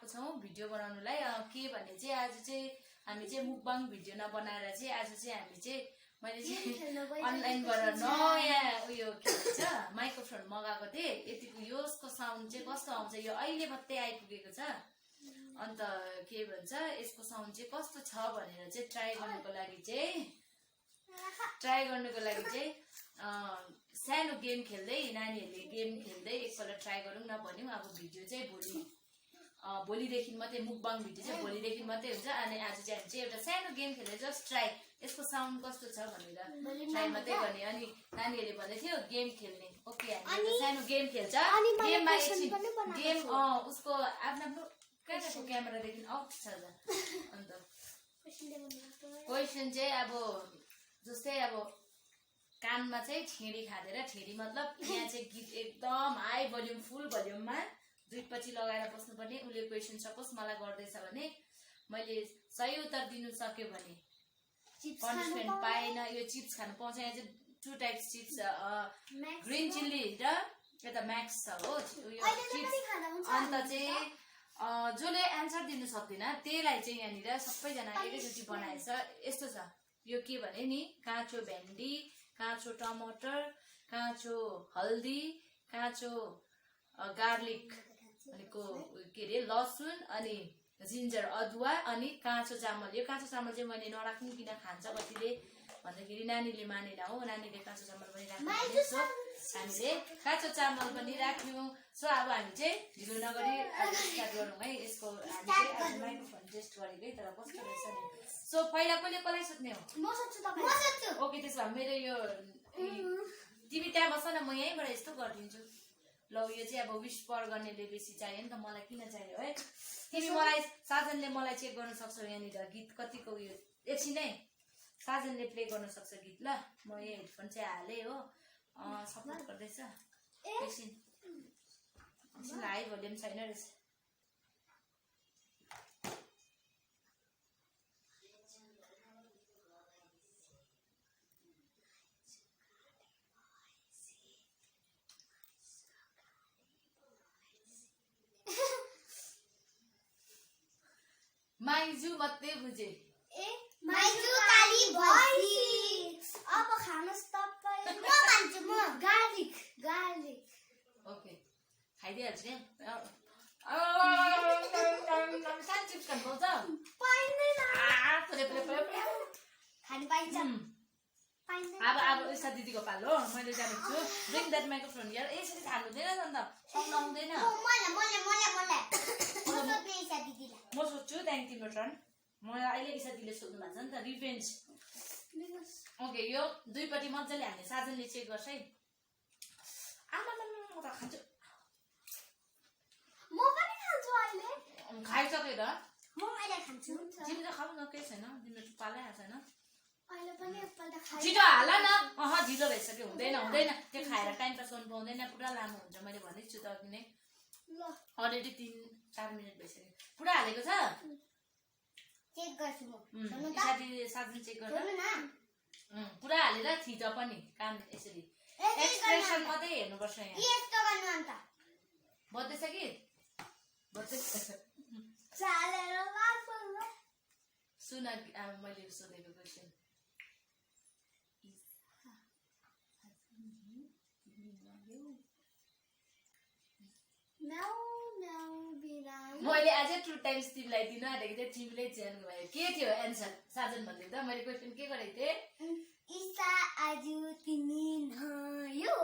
आएको छौँ भिडियो बनाउनुलाई। के भने चाहिँ आज चाहिँ हामी चाहिँ मुकबाङ भिडियो नबनाएर चाहिँ आज चाहिँ हामी चाहिँ मैले चाहिँ अनलाइनबाट नयाँ उयो के भन्छ माइक्रोफोन मगाएको थिएँ। यतिको यसको साउन्ड चाहिँ कस्तो आउँछ, यो अहिले मात्रै आइपुगेको छ। अन्त के भन्छ यसको साउन्ड चाहिँ कस्तो छ भनेर चाहिँ ट्राई गर्नुको लागि चाहिँ सानो गेम खेल्दै नानीहरूले गेम खेल्दै एकपल्ट ट्राई गरौँ न भन्यौँ। अब भिडियो चाहिँ भोलिदेखि मात्रै मुकबाङ भिडियो चाहिँ भोलिदेखि मात्रै हुन्छ। अनि आज चाहिँ हामी चाहिँ एउटा सानो गेम खेलेर जस्ट ट्राई यसको साउन्ड कस्तो छ भनेर ट्राई मात्रै गर्ने। अनि नानीहरूले भन्दै थियो गेम खेल्ने। ओके हामी सानो गेम खेल्छ। गेममा गेम उसको आफ्नो आफ्नो कहाँको क्यामेरादेखि आउट छ। अन्त क्वेसन चाहिँ अब जस्तै अब कानमा चाहिँ ठेडी खाँदेर, ठेडी मतलब यहाँ चाहिँ गीत एकदम हाई भोल्युम फुल भोल्युममा दुईपछि लगाएर बस्नुपर्ने। उसले क्वेसन सपोज मलाई गर्दैछ भने मैले सही उत्तर दिनु सक्यो भने पनिसमेन्ट पाएन। यो चिप्स खानु पाउँछ। यहाँ चाहिँ 2 टाइप्स चिप्स, ग्रिन चिल्ली र यता म्याक्स छ हो यो चिप्स। अन्त चाहिँ जसले एन्सर दिनु सक्दैन त्यसलाई चाहिँ यहाँनिर सबैजना एकैचोटि बनाएछ। यस्तो छ यो के भने नि काँचो भेन्डी, काँचो टमाटर, काँचो हल्दी, काँचो गार्लिक भनेको के अरे लसुन अनि जिन्जर अदुवा अनि काँचो चामल। यो काँचो चामल चाहिँ मैले नराख्नु किन खान्छ कतिले भन्दाखेरि नानीले मानेन हो, नानीले काँचो चामल पनि राख्नु। सो हामीले काँचो चामल पनि राख्यौँ। सो अब हामी चाहिँ ढिलो नगरी स्टार्ट गरौँ है। यसको हामी चाहिँ अब माइक्रोफोन टेस्ट गरेको है, तर कस्तो रहेछ नि। सो पहिला कसलाई सोध्ने हो? म सोध्छु तपाईँ। ओके त्यसो भए मेरो यो टिभी त्यहाँ बस्छ न, म यहीँबाट यस्तो गरिदिन्छु। ल यो चाहिँ अब विस्पर गर्नेले बेसी चाहियो नि त, मलाई किन चाहियो है। तिमी मलाई साजनले मलाई चेक गर्न सक्छौ यहाँनिर गीत कतिको उयो। एकछिन है साजनले प्ले गर्न सक्छ गीत। ल म यो हेडफोन चाहिँ हालेँ हो, सपोर्ट गर्दैछ। एकछिन हाई भोल्युम छैन रहेछ। माइजू मात्रै बुझे। माइजू काली भैँसी। अब खानुस् तपाईँ। म भन्छु म गार्लिक। ओके खाइदिइहाल्छु नि। सानो चिप्स खानु पाउँछ? पाइँदैन। खानु पाइन्छ। अब उषा दिदीको पालो हो, मैले जानेको छु। ब्रिङ द्याट माइक्रोफोन यार। यसरी खानु हुँदैन नि त, सक्नु आउँदैन। म सोध्छु त्यहाँदेखि तिम्रो टर्न। मलाई अहिले इसा दिदीले सोध्नु भएको छ नि त, रिभेन्ज। ओके यो दुईपट्टि मजाले हाल्ने। साजनले चेक गर्छ है। आमा म त खान्छु। म पनि खान्छु अहिले। खाइसकेर म अहिले खान्छु। तिमी त खाऊ न, केही छैन, तिम्रो पालै छैन। अहिले पनि एकपल्ट खाइ। छिटो हाल न। ढिलो भइसक्यो। हुँदैन त्यो खाएर टाइम पास गर्नु पाउँदैन, पुरा लामो हुन्छ। मैले भनेको छु त अघि नै। अलरेडी 3-4 मिनट भइसक्यो। पुरा हालेको छ। चेक गर्छु म। साजन चेक गर्नु न। पुरा हालेर थिच पनि काम यसरी एक्सप्रेसन मात्रै हेर्नुपर्छ। यहाँ यस्तो गर्नु अन्त बज्दैछ कि बज्दैछ। सुन मैले सोधेको क्वेसन। मैले अझै 2 टाइम्स तिमीलाई दिनु आँटेको थिएँ, तिमीले जान्नु भयो। के थियो एन्सर साजन भन्दै त? मैले क्वेसन के गरेको थिएँ? ईसा आज तिमी नयौ।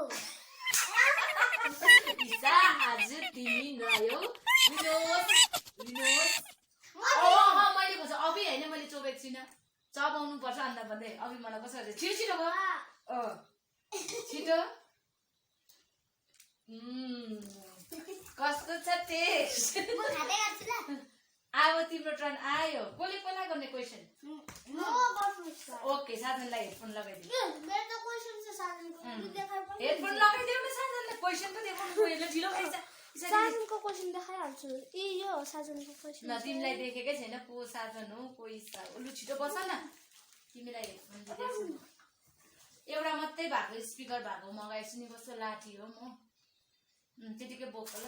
ईसा आज तिमी नयौ। मैले भन्छ अभि होइन, मैले चोबेको छुइनँ। चबाउनु पर्छ अन्त भन्दै अभि मलाई कसो गर्छ। छिटो भयो। छिटो। कस्तो छ टेस्ट। अब तिम्रो टर्न आयो। कसले गर्ने क्वेसन? ओके साजनलाई हेडफोन लगाइदिनु। हेडफोन लगाइदेऊ न साजनलाई। क्वेसन त देखाउनु पऱ्यो। ढिलो भइन्छ। साजनको क्वेसन देखाइहाल्छु। यो साजनको क्वेसन। न तिमीलाई देखेकै छैन को साजन हो को ईसा हो। लु छिटो बस न। तिमीलाई हेडफोन दिँदैछु। एउटा मात्रै भएको स्पिकर भएको मगाएछु नि। कस्तो लाठी हो म। त्यतिकै बोक ल।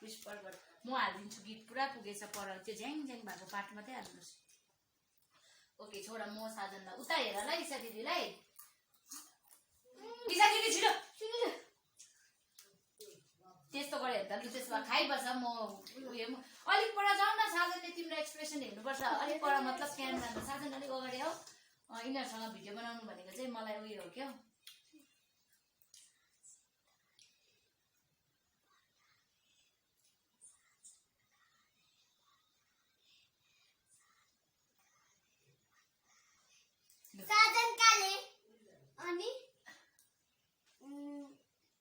विस्पर गर। म हालिदिन्छु गीत पुरा पुगेछ पर त्यो झ्याङ झ्याङ भएको पार्ट मात्रै हाल्नुहोस् ओके छोरा म साजनलाई उता हेर ल ईशा दिदीलाई ईशा दिदी छिटो त्यस्तो गऱ्यो भने त लु त्यसो भए खाइबस्छ म उयो अलिक पर जाऊ न साजनले तिम्रो एक्सप्रेसन हेर्नुपर्छ अलिक पर मतलब क्यामेरामा साजन अलिक अगाडि आऊ यिनीहरूसँग भिडियो बनाउनु भनेको चाहिँ मलाई उयो हो क्या साजन काले अनि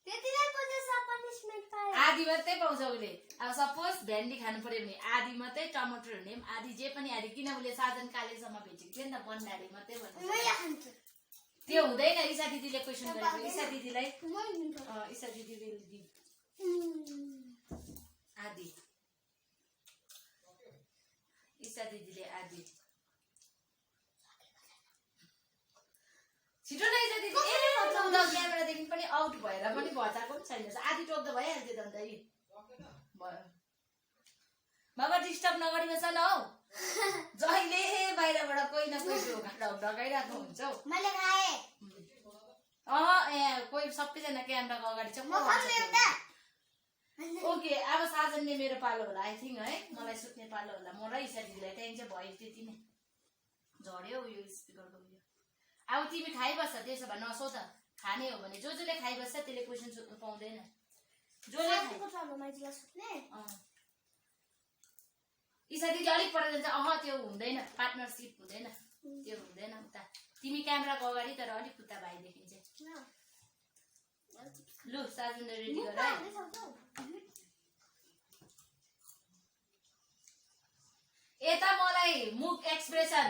त्यतिलाई पचास पनिशमेन्ट पाए आधी मात्रै पाउँछ उसले अब सपोज भेन्डी खानु पर्यो भने आधी मात्रै टमाटर हुने आधी जे पनि आधी किन उसले साजन कालेसम्म भेटेको थियो नि त बन्डाले मात्रै भन्नु त्यो हुँदैन ईशा दिदीले क्वेसन गरेको ईशा दिदीलाई ईशा दिदीले आधी ईशा दिदीले आधी छिटो नै ईशा दिदी क्यामेरादेखि पनि आउट भएर पनि भचाएको पनि छैन आधी टोक्दा भइहाल्थ्यो त अन्त भयो बाबा डिस्टर्ब नगरिबस न हौ जहिले बाहिरबाट कोही न कोही ढकाइरहेको हुन्छ हौ मैले खाए कोही सबैजना क्यामेराको अगाडि छ ओके अब साजनले मेरो पालो होला आई थिङ्क है मलाई सुत्ने पालो होला म र ईशा दिदीलाई त्यहाँदेखि चाहिँ भयो त्यति नै झऱ्यो उयो स्पिकरको उयो अब तिमी खाइबस्छ त्यसो भए नसो त खाने हो भने जसले खाइबस्छ त्यसले क्वेसन सोध्नु पाउँदैन जसले ईशा दिदी अलिक पर जान्छ त्यो हुँदैन पार्टनरसिप हुँदैन त्यो हुँदैन उता तिमी क्यामेराको अगाडि तर अलिक उता भाइ देखिन्छ लु साजनले रेडी गर है यता मलाई मुख एक्सप्रेसन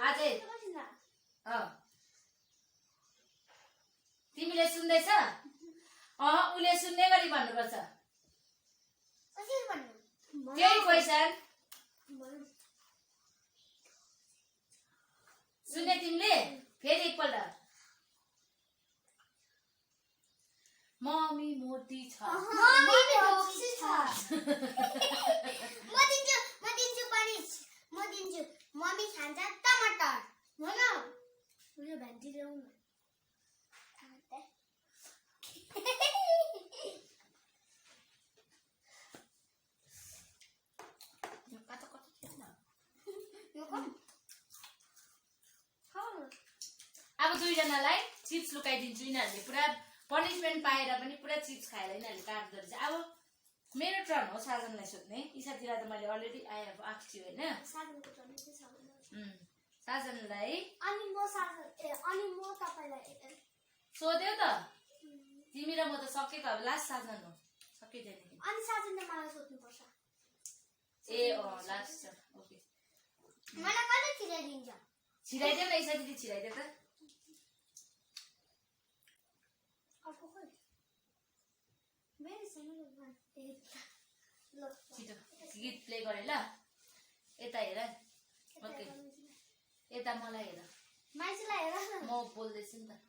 अझै तिमीले सुन्दैछ उसले सुन्ने गरी भन्नुपर्छ त्यही क्वेसन सुन्ने तिमीले फेरि एकपल्ट मम्मी मोटी छ मम्मी खान्छ टमाटर भन उयो भेन्डी ल्याउन अब दुईजनालाई चिप्स लुकाइदिन्छु यिनीहरूले पुरा पनिसमेन्ट पाएर पनि पुरा चिप्स खाएर यिनीहरूले काट्दो रहेछ अब मेरो टर्न हो साजनलाई सोध्ने ईशातिर त मैले अलरेडी आएको छु होइन साजनलाई अनि म तपाईलाई सोध्यो त तिमी र म त सकेको अब लास्ट साजन हो सकिँदैन अनि साजनले मलाई सोध्नुपर्छ ए लास्ट ओके मलाई कहिले छिराइदिन्छ छिराइदेऊ न ईशा दिदी छिराइदेऊ त अर्को खोइ मेरो छिटो गीत प्ले गरे ल यता हेर ओके यता मलाई हेर मान्छेलाई हेर म बोल्दैछु नि त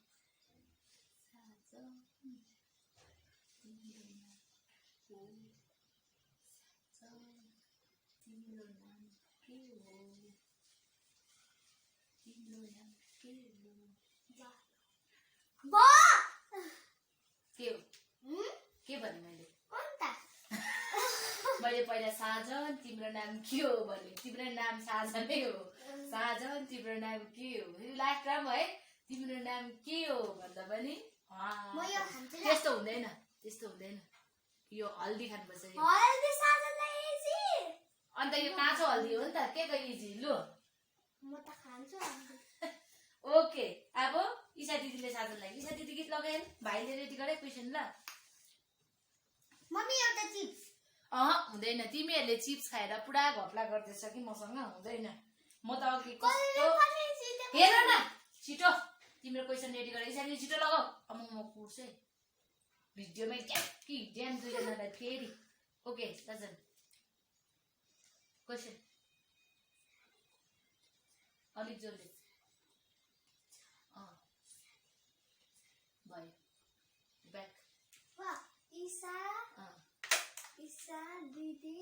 के भने मैले पहिला साजन तिम्रो नाम के हो भने तिम्रो नाम साजनै हो साजन तिम्रो नाम के हो लास्ट टाइम है तिम्रो नाम के हो भन्दा पनि त्यस्तो हुँदैन यो हल्दी खानुपर्छ अन्त यो काँचो हल्दी हो नि त के इजी लु म त खान्छु ओके अब ईशा दिदीले साजनलाई ईशा दिदी गीत लगाए भाइले रेडी गरे क्वेसन ल मम्मी एउटा चिप्स हुँदैन तिमीहरूले चिप्स खाएर पुरा घप्ला गर्दैछ कि मसँग हुँदैन म त अघि कस्तो हेर न छिटो तिम्रो क्वेसन रेडी गर ईशा दिदी छिटो लगाऊ अब म कुर्छु है भिडियोमै ट्याक्की ड्याम दुईजनालाई फेरि ओके साजन क्वेसन अलिक जोडले भयो ब्याक ईशा दिदी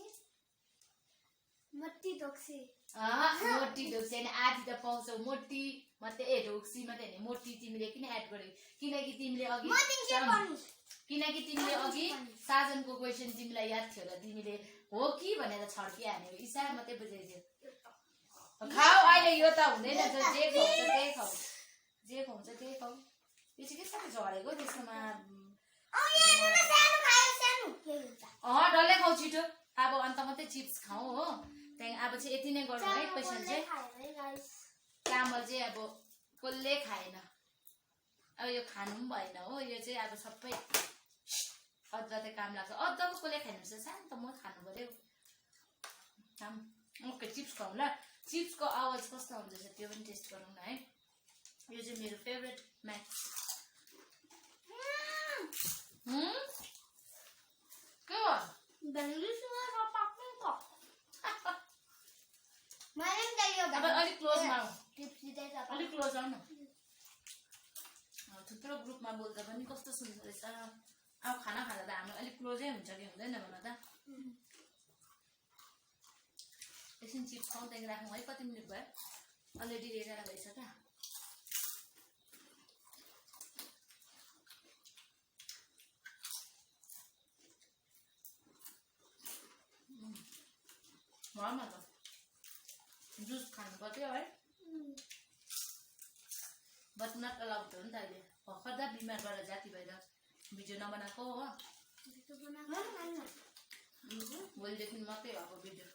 मोटी ढोक्सी मोटी ढोक्सी अनि आधी त पाउँछौ मोटी मात्रै ढोक्सी मात्रै हैन मोटी तिमीले किन एड गर्यौ किनकि तिमीले अघि साजनको क्वेशन तिमीलाई याद थियो र तिमीले हो कि भनेर छड्की हान्यौ ईशा मात्रै बुझाइदियो खाऊ अहिले यो त हुँदैन जे खुवाउँछ त्यही खाऊ जे खुवाउँछ त्यही खाऊ यो चाहिँ के साह्रो झरेको त्यसमा डल्लै खाऊ छिटो अब अन्त मात्रै चिप्स खाऊ हो त्यहाँदेखि अब चाहिँ यति नै गरौँ है क्वेसन चाहिँ चामल चाहिँ अब कसले खाएन अब यो खानु पनि भएन हो यो चाहिँ अब सबै अदुवा चाहिँ काम लाग्छ अदुवाको कसले खानुहुन्छ सानो त म खानु पर्यो ओके चिप्स खाउँ ल चिप्सको आवाज कस्तो हुन्छ त्यो पनि टेस्ट गरौँ न है यो चाहिँ मेरो फेभरेट म्याक्स के हो अब अलिक क्लोजमा आऊ न थुप्रो ग्रुपमा बोल्दा पनि कस्तो सुन्छ रहेछ अब खाना खाँदा त हाम्रो अलिक क्लोजै हुन्छ कि हुँदैन भन त एकछिन चिप्स खाउँ त्यहाँदेखि राखौँ है कति मिनट भयो अलरेडी 11 भइसक्यो घरमा त जुस खानु पर्थ्यो है बट नट अलाउड हो नि त अहिले भर्खर बिमार भएर जाति भएर भिडियो नबनाएको हो भोलिदेखि मात्रै भएको भिडियो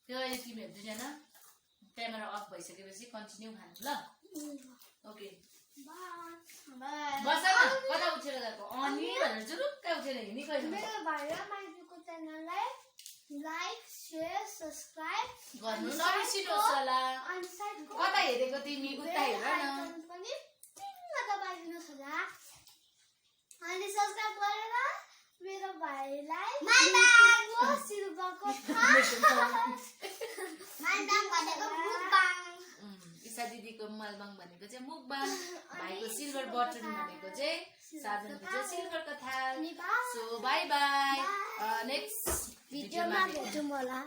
त्यो अहिले तिमीहरू दुईजना क्यामेरा अफ भइसकेपछि कन्टिन्यू खानु ल ओके बस न कता उठेर गएको अनि भनेर जुरुक्क उठेर हिँडी कहिले मेरो भाइ र माइजूको च्यानललाई लाइक शेयर सब्स्क्राइब गर्नु नबिर्सिनुहोस् होला अनि साइडको कता हेरेको तिमी उता हेर न पनि टिङ्ग दबाइदिनुहोस् होला अनि सब्स्क्राइब गरेर मेरो भाइलाई माइदाको सिल्भरको माइदाङ भनेको मुकबाङ ईशा दिदीको मलबाङ भनेको चाहिँ मुकबाङ भाइको सिल्भर बटन भनेको चाहिँ साजनको चाहिँ सिल्भरको थाल सो बाई बाई नेक्स्ट भिडियोमा भेटौँ होला